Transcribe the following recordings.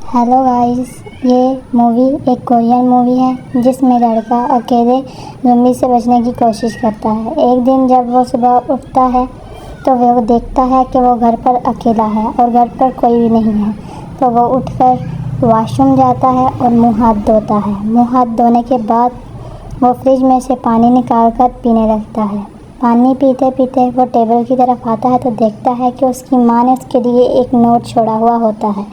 Hello guys, ये movie एक Korean movie है जिसमें लड़का अकेले ज़ॉम्बी से बचने की कोशिश करता है। एक दिन जब वो सुबह उठता है तो वो देखता है कि वो घर पर अकेला है और घर पर कोई भी नहीं है। तो वो उठकर वॉशरूम जाता है और मुंह हाथ धोता है। मुंह हाथ धोने के बाद वो फ्रिज में से पानी निकाल कर पीने लगता है। पानी पीते पीते वो टेबल की तरफ आता है तो देखता है कि उसकी माँ ने उसके लिए एक नोट छोड़ा हुआ होता है।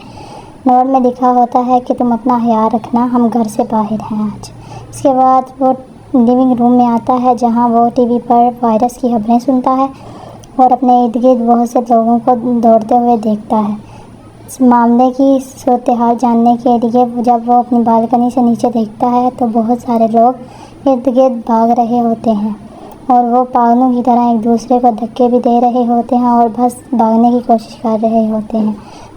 नोट में लिखा होता है कि तुम अपना ख्याल रखना, हम घर से बाहर हैं आज। इसके बाद वो लिविंग रूम में आता है जहां वो टीवी पर वायरस की खबरें सुनता है और अपने इर्द गिर्द बहुत से लोगों को दौड़ते हुए देखता है। इस मामले की सूरत हाल जानने के लिए जब वो अपनी बालकनी से नीचे देखता है तो बहुत सारे लोग इर्द गिर्द भाग रहे होते हैं और वो पागलों की तरह एक दूसरे को धक्के भी दे रहे होते हैं और बस भागने की कोशिश कर रहे होते हैं।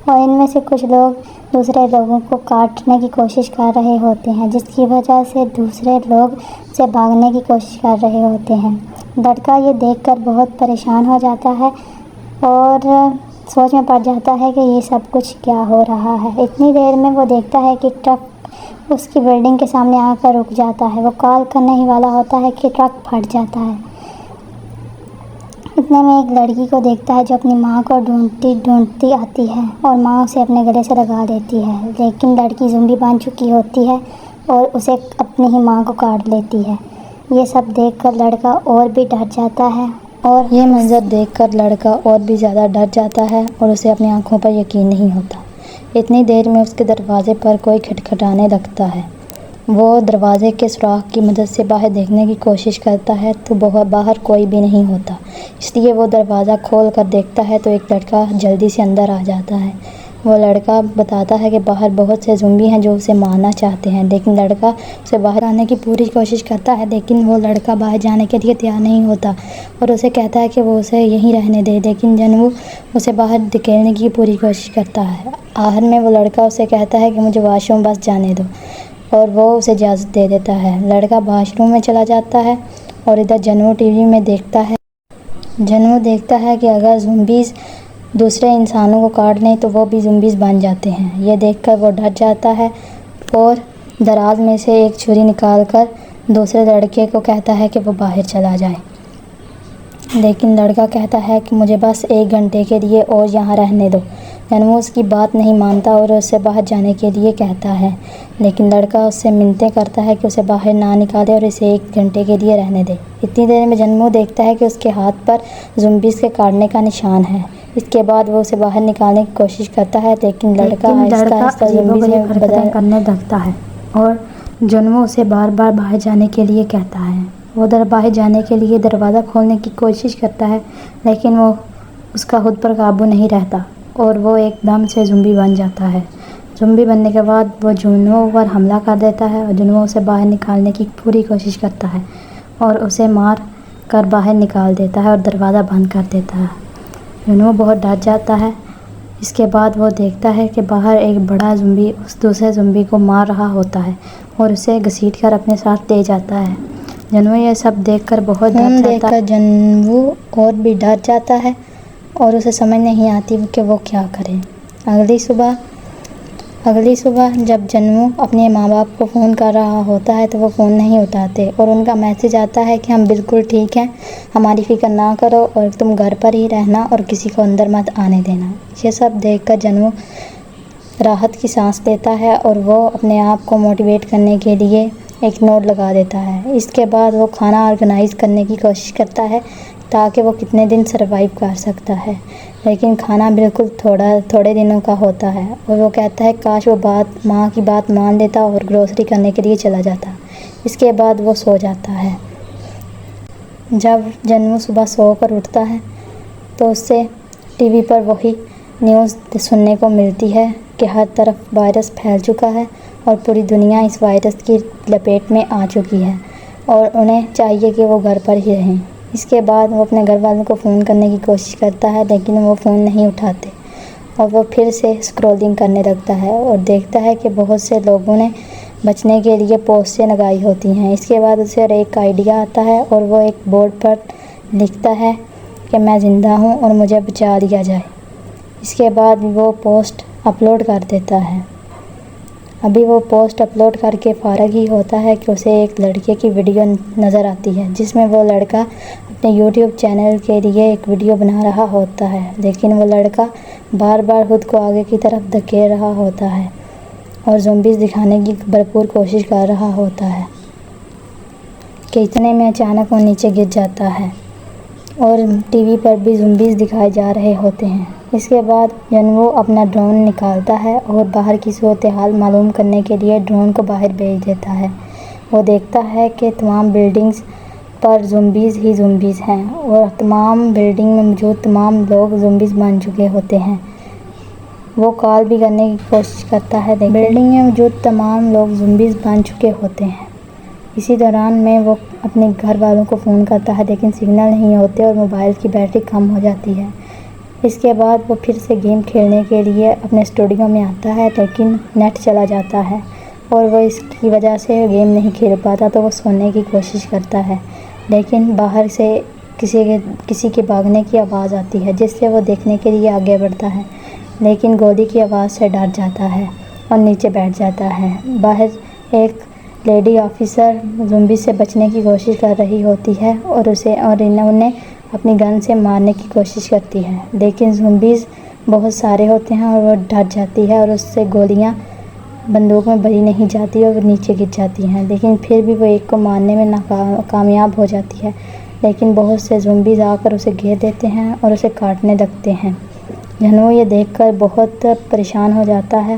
और इनमें से कुछ लोग दूसरे लोगों को काटने की कोशिश कर रहे होते हैं, जिसकी वजह से दूसरे लोग से भागने की कोशिश कर रहे होते हैं। लड़का ये देखकर बहुत परेशान हो जाता है और सोच में पड़ जाता है कि ये सब कुछ क्या हो रहा है। इतनी देर में वो देखता है कि ट्रक उसकी बिल्डिंग के सामने आकर रुक जाता है। वो कॉल करने ही वाला होता है कि ट्रक फट जाता है। इतने में एक लड़की को देखता है जो अपनी माँ को ढूंढती आती है और माँ उसे अपने गले से लगा लेती है, लेकिन लड़की ज़ॉम्बी बन चुकी होती है और उसे अपनी ही माँ को काट लेती है। ये सब देखकर लड़का और भी डर जाता है और ये मंजर देखकर लड़का और भी ज़्यादा डर जाता है और उसे अपनी आंखों पर यकीन नहीं होता। इतनी देर में उसके दरवाजे पर कोई खटखटाने लगता है। वो दरवाजे के सुराख की मदद से बाहर देखने की कोशिश करता है तो बाहर कोई भी नहीं होता, इसलिए वो दरवाज़ा खोल कर देखता है तो एक लड़का जल्दी से अंदर आ जाता है। वो लड़का बताता है कि बाहर बहुत से ज़ॉम्बी हैं जो उसे मारना चाहते हैं, लेकिन लड़का उसे बाहर आने की पूरी कोशिश करता है, लेकिन वो लड़का बाहर जाने के लिए तैयार नहीं होता और उसे कहता है कि वो उसे यहीं रहने दे, लेकिन जनवू उसे बाहर धकेलने की पूरी कोशिश करता है। आखिर में वो लड़का उसे कहता है कि मुझे वॉशरूम बस जाने दो और वो उसे इजाज़त दे देता है। लड़का वॉशरूम में चला जाता है और इधर जनवू टीवी में देखता है। जनवू देखता है कि अगर ज़ॉम्बीज़ दूसरे इंसानों को काट लें तो वो भी ज़ॉम्बीज़ बन जाते हैं। ये देखकर वो डर जाता है और दराज में से एक छुरी निकालकर दूसरे लड़के को कहता है कि वो बाहर चला जाए, लेकिन लड़का कहता है कि मुझे बस 1 घंटे के लिए और यहाँ रहने दो। जनवू उसकी बात नहीं मानता और उससे बाहर जाने के लिए कहता है, लेकिन लड़का उससे मिन्नतें करता है कि उसे बाहर ना निकाले और इसे 1 घंटे के लिए रहने दे। इतनी देर में जनवू देखता है कि उसके हाथ पर ज़ॉम्बीज़ के काटने का निशान है। इसके बाद वो उसे बाहर निकालने की कोशिश करता है, लेकिन लड़का आहिस्ता ज़ॉम्बीज़ में बदल करने लगता है और जनवू उसे बार बार बाहर जाने के लिए कहता है। वो बाहर जाने के लिए दरवाज़ा खोलने की कोशिश करता है, लेकिन वो उसका खुद पर काबू नहीं रहता और वो एकदम से ज़ॉम्बी बन जाता है। ज़ॉम्बी बनने के बाद वो जनवू पर हमला कर देता है और जनवू उसे बाहर निकालने की पूरी कोशिश करता है और उसे मार कर बाहर निकाल देता है और दरवाज़ा बंद कर देता है। जनवू बहुत डर जाता है। इसके बाद वो देखता है कि बाहर एक बड़ा ज़ॉम्बी उस दूसरे ज़ॉम्बी को मार रहा होता है और उसे घसीट कर अपने साथ ले जाता है। जनवू ये सब देखकर बहुत डर जाता है। जनवू और भी डर जाता है और उसे समझ नहीं आती कि वो क्या करे। अगली सुबह जब जनवू अपने माँ बाप को फ़ोन कर रहा होता है तो वो फ़ोन नहीं उठाते और उनका मैसेज आता है कि हम बिल्कुल ठीक हैं, हमारी फ़िक्र ना करो और तुम घर पर ही रहना और किसी को अंदर मत आने देना। ये सब देखकर जनवू राहत की सांस लेता है और वो अपने आप को मोटिवेट करने के लिए एक नोट लगा देता है। इसके बाद वो खाना ऑर्गेनाइज़ करने की कोशिश करता है ताकि वो कितने दिन सरवाइव कर सकता है, लेकिन खाना बिल्कुल थोड़े दिनों का होता है और वो कहता है काश वो माँ की बात मान लेता और ग्रोसरी करने के लिए चला जाता। इसके बाद वो सो जाता है। जब जनवू सुबह सोकर उठता है तो उससे टीवी पर वही न्यूज़ सुनने को मिलती है कि हर तरफ वायरस फैल चुका है और पूरी दुनिया इस वायरस की लपेट में आ चुकी है और उन्हें चाहिए कि वो घर पर ही रहें। इसके बाद वो अपने घर वालों को फ़ोन करने की कोशिश करता है, लेकिन वो फ़ोन नहीं उठाते और वो फिर से स्क्रॉलिंग करने लगता है और देखता है कि बहुत से लोगों ने बचने के लिए पोस्टें लगाई होती हैं। इसके बाद उसे एक आइडिया आता है और वो एक बोर्ड पर लिखता है कि मैं ज़िंदा हूँ और मुझे बचा लिया जाए। इसके बाद वो पोस्ट अपलोड कर देता है। ابھی وہ پوسٹ اپلوڈ کر کے فارغ ہی ہوتا ہے کہ اسے ایک لڑکے کی ویڈیو نظر آتی ہے جس میں وہ لڑکا اپنے یوٹیوب چینل کے لیے ایک ویڈیو بنا رہا ہوتا ہے، لیکن وہ لڑکا بار بار خود کو آگے کی طرف دھکیل رہا ہوتا ہے اور زومبیز دکھانے کی بھرپور کوشش کر رہا ہوتا ہے کہ اتنے میں اچانک وہ نیچے گر جاتا ہے اور ٹی وی پر بھی زومبیز دکھائے جا رہے ہوتے ہیں۔ اس کے بعد جنوو اپنا ڈرون نکالتا ہے اور باہر کی صورتحال معلوم کرنے کے لیے ڈرون کو باہر بھیج دیتا ہے۔ وہ دیکھتا ہے کہ تمام بلڈنگز پر زومبیز ہی زومبیز ہیں اور تمام بلڈنگ میں موجود تمام لوگ زومبیز بن چکے ہوتے ہیں۔ وہ کال بھی کرنے کی کوشش کرتا ہے لیکن بلڈنگ میں موجود تمام لوگ زومبیز بن چکے ہوتے ہیں۔ اسی دوران میں وہ اپنے گھر والوں کو فون کرتا ہے لیکن سگنل نہیں ہوتے اور موبائل کی بیٹری کم ہو جاتی ہے۔ اس کے بعد وہ پھر سے گیم کھیلنے کے لیے اپنے اسٹوڈیو میں آتا ہے لیکن نیٹ چلا جاتا ہے اور وہ اس کی وجہ سے گیم نہیں کھیل پاتا تو وہ سونے کی کوشش کرتا ہے، لیکن باہر سے کسی کے بھاگنے کی آواز آتی ہے جس سے وہ دیکھنے کے لیے آگے بڑھتا ہے، لیکن گولی کی آواز سے ڈر جاتا ہے اور نیچے بیٹھ جاتا ہے۔ باہر ایک لیڈی آفیسر زومبی سے بچنے کی کوشش کر رہی ہوتی ہے اور انہیں اپنی گن سے مارنے کی کوشش کرتی ہے، لیکن زومبیز بہت سارے ہوتے ہیں اور وہ ڈر جاتی ہے اور اس سے گولیاں بندوق میں بھری نہیں جاتی اور وہ نیچے گر جاتی ہیں، لیکن پھر بھی وہ ایک کو مارنے میں کامیاب ہو جاتی ہے، لیکن بہت سے زومبیز آ کر اسے گھیر دیتے ہیں اور اسے کاٹنے لگتے ہیں۔ جنوو یہ دیکھ کر بہت پریشان ہو جاتا ہے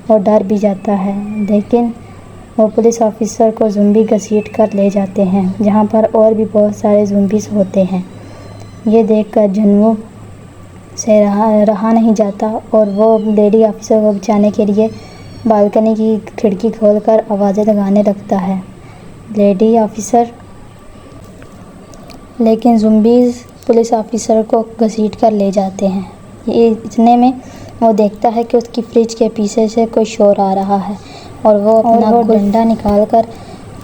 اور ڈر بھی جاتا ہے، لیکن وہ پولیس آفیسر کو زومبی گھسیٹ کر لے جاتے ہیں جہاں پر اور بھی بہت سارے زومبیز ہوتے ہیں۔ یہ دیکھ کر جنوو سے رہا نہیں جاتا اور وہ لیڈی آفیسر کو بچانے کے لیے بالکنی کی کھڑکی کھول کر آوازیں لگانے لگتا ہے، لیڈی آفیسر، لیکن زومبیز پولیس آفیسر کو گھسیٹ کر لے جاتے ہیں۔ اتنے میں وہ دیکھتا ہے کہ اس کی فریج کے پیچھے سے کوئی شور آ رہا ہے اور وہ اپنا ڈنڈا نکال کر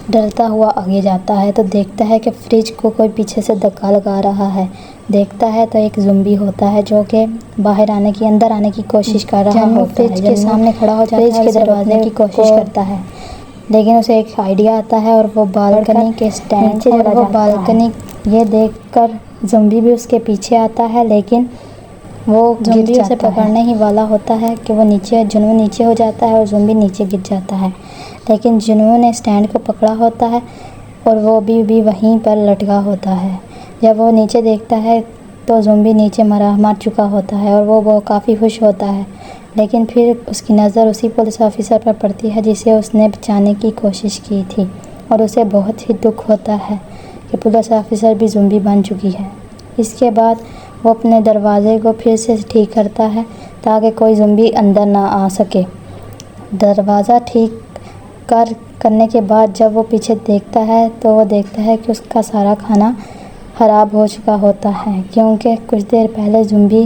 ڈرتا ہوا آگے جاتا ہے تو دیکھتا ہے کہ فریج کو کوئی پیچھے سے دھکا لگا رہا ہے۔ دیکھتا ہے تو ایک زومبی ہوتا ہے جو کہ اندر آنے کی کوشش کر رہا ہوتا ہے۔ فریج کے سامنے کھڑا ہو جاتا ہے، فریج کے دروازے کی کوشش کرتا ہے لیکن اسے ایک آئیڈیا آتا ہے اور وہ بالکنی کے سٹینڈ اور وہ بالکنی یہ دیکھ کر زومبی بھی اس کے پیچھے آتا ہے، لیکن وہ زومبی اسے پکڑنے ہی والا ہوتا ہے کہ جنوو نیچے ہو جاتا ہے اور زومبی نیچے گر جاتا ہے، لیکن جنوو نے سٹینڈ کو پکڑا ہوتا ہے اور وہ بھی وہیں پر لٹکا ہوتا ہے۔ جب وہ نیچے دیکھتا ہے تو زومبی نیچے مر چکا ہوتا ہے اور وہ کافی خوش ہوتا ہے، لیکن پھر اس کی نظر اسی پولیس آفیسر پر پڑتی ہے جسے اس نے بچانے کی کوشش کی تھی اور اسے بہت ہی دکھ ہوتا ہے کہ پولیس آفیسر بھی زومبی بن چکی ہے۔ اس کے بعد وہ اپنے دروازے کو پھر سے ٹھیک کرتا ہے تاکہ کوئی زومبی اندر نہ آ سکے۔ دروازہ ٹھیک کرنے کے بعد جب وہ پیچھے دیکھتا ہے تو وہ دیکھتا ہے کہ اس کا سارا کھانا خراب ہو چکا ہوتا ہے کیونکہ کچھ دیر پہلے زومبی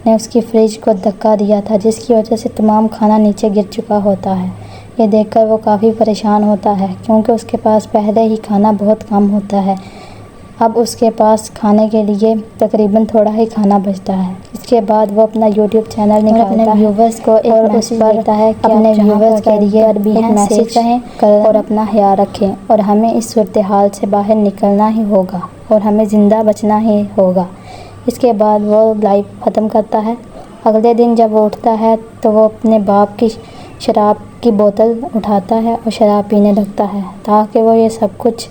نے اس کی فریج کو دھکا دیا تھا جس کی وجہ سے تمام کھانا نیچے گر چکا ہوتا ہے۔ یہ دیکھ کر وہ کافی پریشان ہوتا ہے کیونکہ اس کے پاس پہلے ہی کھانا بہت کم ہوتا ہے، اب اس کے پاس کھانے کے لیے تقریباً تھوڑا ہی کھانا بچتا ہے۔ اس کے بعد وہ اپنا یوٹیوب چینل نکالتا ہے اپنے ویورز کو ایک میسیج دیتا ہے کہ اپنے ویورز کے لیے ایک میسیج کہیں اور اپنا خیال رکھیں اور ہمیں اس صورتحال سے باہر نکلنا ہی ہوگا اور ہمیں زندہ بچنا ہی ہوگا۔ اس کے بعد وہ لائیو ختم کرتا ہے۔ اگلے دن جب وہ اٹھتا ہے تو وہ اپنے باپ کی شراب کی بوتل اٹھاتا ہے اور شراب پینے لگتا ہے تاکہ وہ یہ سب کچھ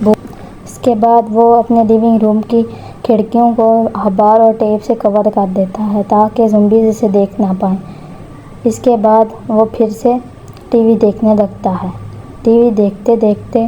اس کے بعد وہ اپنے لیونگ روم کی کھڑکیوں کو اخبار اور ٹیپ سے کور کر دیتا ہے تاکہ زومبیز اسے دیکھ نہ پائیں۔ اس کے بعد وہ پھر سے ٹی وی دیکھنے لگتا ہے۔ ٹی وی دیکھتے دیکھتے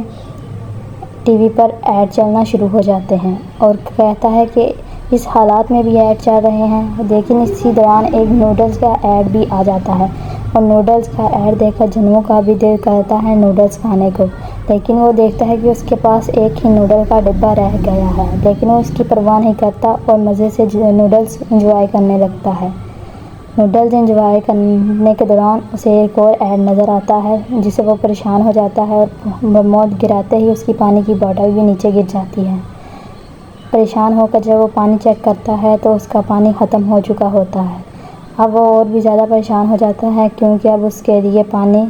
ٹی وی پر ایڈ چلنا شروع ہو جاتے ہیں اور کہتا ہے کہ اس حالات میں بھی ایڈ چل رہے ہیں، لیکن اسی دوران ایک نوڈلز کا ایڈ بھی آ جاتا ہے اور نوڈلز کا ایڈ دیکھ کر جنوو کا بھی دل کرتا ہے نوڈلز کھانے کو، لیکن وہ دیکھتا ہے کہ اس کے پاس ایک ہی نوڈل کا ڈبہ رہ گیا ہے، لیکن وہ اس کی پرواہ نہیں کرتا اور مزے سے نوڈلز انجوائے کرنے لگتا ہے۔ نوڈلز انجوائے کرنے کے دوران اسے ایک اور ایڈ نظر آتا ہے جس سے وہ پریشان ہو جاتا ہے اور ریموٹ گراتے ہی اس کی پانی کی بوتل بھی نیچے گر جاتی ہے۔ پریشان ہو کر جب وہ پانی چیک کرتا ہے تو اس کا پانی ختم ہو چکا ہوتا ہے۔ اب وہ اور بھی زیادہ پریشان ہو جاتا ہے کیونکہ اب اس کے لیے پانی